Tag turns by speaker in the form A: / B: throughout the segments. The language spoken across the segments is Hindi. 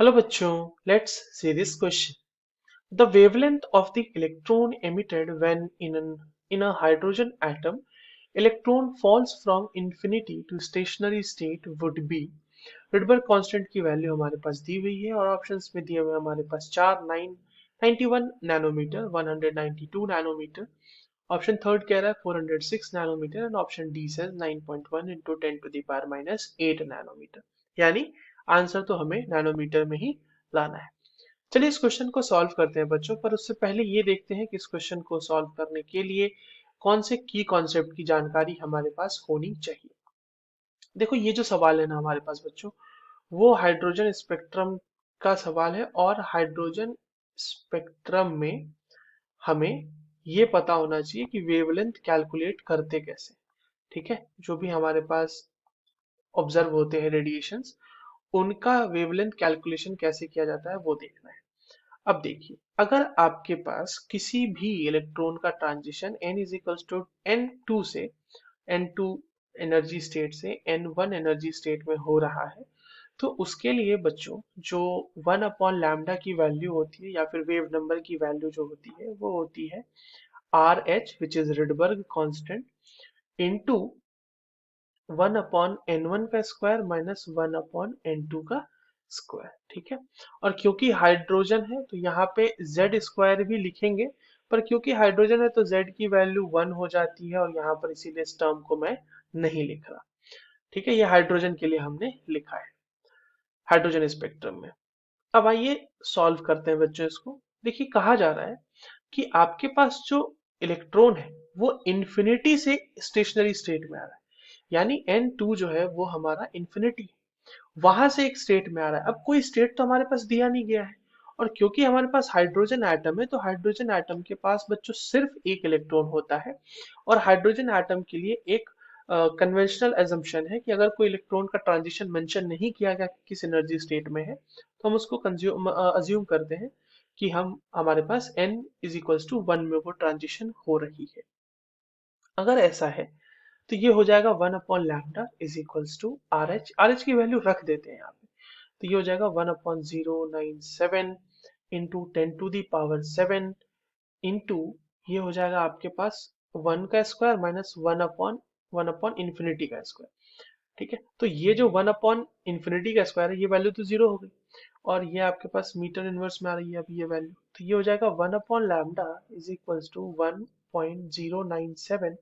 A: Hello bachcho, let's see this question. The wavelength of the electron emitted when in a hydrogen atom, electron falls from infinity to stationary state would be Rydberg constant की वैल्यू हमारे पास दी हुई है और ऑप्शंस में दिए हुए हमारे पास 91 नैनोमीटर 192 नैनोमीटर ऑप्शन थर्ड कह रहा है 406 नैनोमीटर एंड ऑप्शन डी से 9.1 into 10 to the power minus 8 nanometre यानी आंसर तो हमें नैनोमीटर में ही लाना है। चलिए इस क्वेश्चन को सॉल्व करते हैं बच्चों, पर उससे पहले ये देखते हैं कि इस क्वेश्चन को सॉल्व करने के लिए कौन से की कॉन्सेप्ट की जानकारी हमारे पास होनी चाहिए। देखो ये जो सवाल है ना हमारे पास बच्चों, वो हाइड्रोजन स्पेक्ट्रम का सवाल है और हाइड्रोजन स्पेक्ट्रम में हमें ये पता होना चाहिए कि वेवलेंथ कैलकुलेट करते कैसे। ठीक है, जो भी हमारे पास ऑब्जर्व होते हैं रेडिएशंस, उनका वेवलेंथ कैलकुलेशन कैसे किया जाता है वो देखना है। अब देखिए, अगर आपके पास किसी भी इलेक्ट्रॉन का transition n is equals to n2 से n2 एनर्जी स्टेट से n1 एनर्जी स्टेट में हो रहा है, तो उसके लिए बच्चों जो 1 अपॉन लैम्डा की वैल्यू होती है या फिर वेव नंबर की वैल्यू जो होती है वो होती है R H which is Rydberg constant into 1 upon n1 का स्क्वायर माइनस 1 अपॉन n2 का स्क्वायर। ठीक है, और क्योंकि हाइड्रोजन है तो यहाँ पे z स्क्वायर भी लिखेंगे, पर क्योंकि हाइड्रोजन है तो z की वैल्यू 1 हो जाती है और यहाँ पर इसीलिए इस टर्म को मैं नहीं लिख रहा। ठीक है, ये हाइड्रोजन के लिए हमने लिखा है हाइड्रोजन स्पेक्ट्रम में। अब आइए सॉल्व करते हैं बच्चों इसको। देखिए कहा जा रहा है कि आपके पास जो इलेक्ट्रॉन है वो इन्फिनिटी से स्टेशनरी स्टेट में आ रहा है, यानी n2 जो है वो हमारा इन्फिनिटी वहां से एक स्टेट में आ रहा है। अब कोई स्टेट तो हमारे पास दिया नहीं गया है, और क्योंकि हमारे पास हाइड्रोजन एटम है तो हाइड्रोजन एटम के पास बच्चों सिर्फ एक इलेक्ट्रॉन होता है। और हाइड्रोजन एटम के लिए एक कन्वेंशनल एजम्पशन है कि अगर कोई इलेक्ट्रॉन का ट्रांजिशन मेंशन नहीं किया गया कि किस एनर्जी स्टेट में है, तो हम उसको अज्यूम करते हैं कि हमारे पास n इज इक्वल्स टू 1 में वो ट्रांजिशन हो रही है। अगर ऐसा है तो ये हो जाएगा 1 upon lambda is equals to R H की वैल्यू रख देते हैं यहाँ पे, तो ये हो जाएगा 1 upon 097 into 10 to the power 7 into ये हो जाएगा आपके पास 1 का स्क्वायर माइनस 1 अपॉन इन्फिनिटी का स्क्वायर। ठीक है, तो ये जो 1 अपॉन इन्फिनिटी का स्क्वायर है ये वैल्यू तो जीरो हो गई, और ये आपके पास मीटर इनवर्स में आ रही है अभी ये वैल्यू, तो ये हो जाएगा 1 upon lambda is equals to 1.097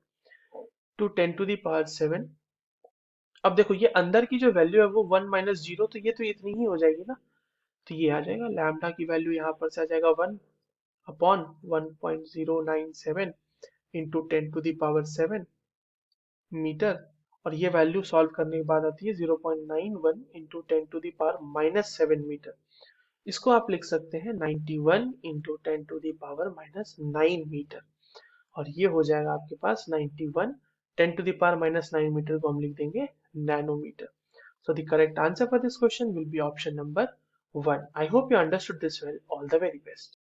A: to 10 to the power 7। अब देखो ये अंदर की जो वैल्यू है वो 1 माइनस जीरो, तो ये तो इतनी ही हो जाएगी ना, तो ये आ जाएगा लैम्डा की वैल्यू यहाँ पर से आ जाएगा 1 upon 1.097 into 10 to the power 7 metre, और ये वैल्यू सॉल्व करने के बाद आती है 0.91 into 10 to the power minus 7 metre. इसको आप लिख सकते हैं 91 into 10 to the power minus 9 metre, और ये हो जाएगा आपके पास 91 10 to the power minus 9 metre को हम लिख देंगे nanometre. So the correct answer for this question will be option number 1. I hope you understood this well. All the very best.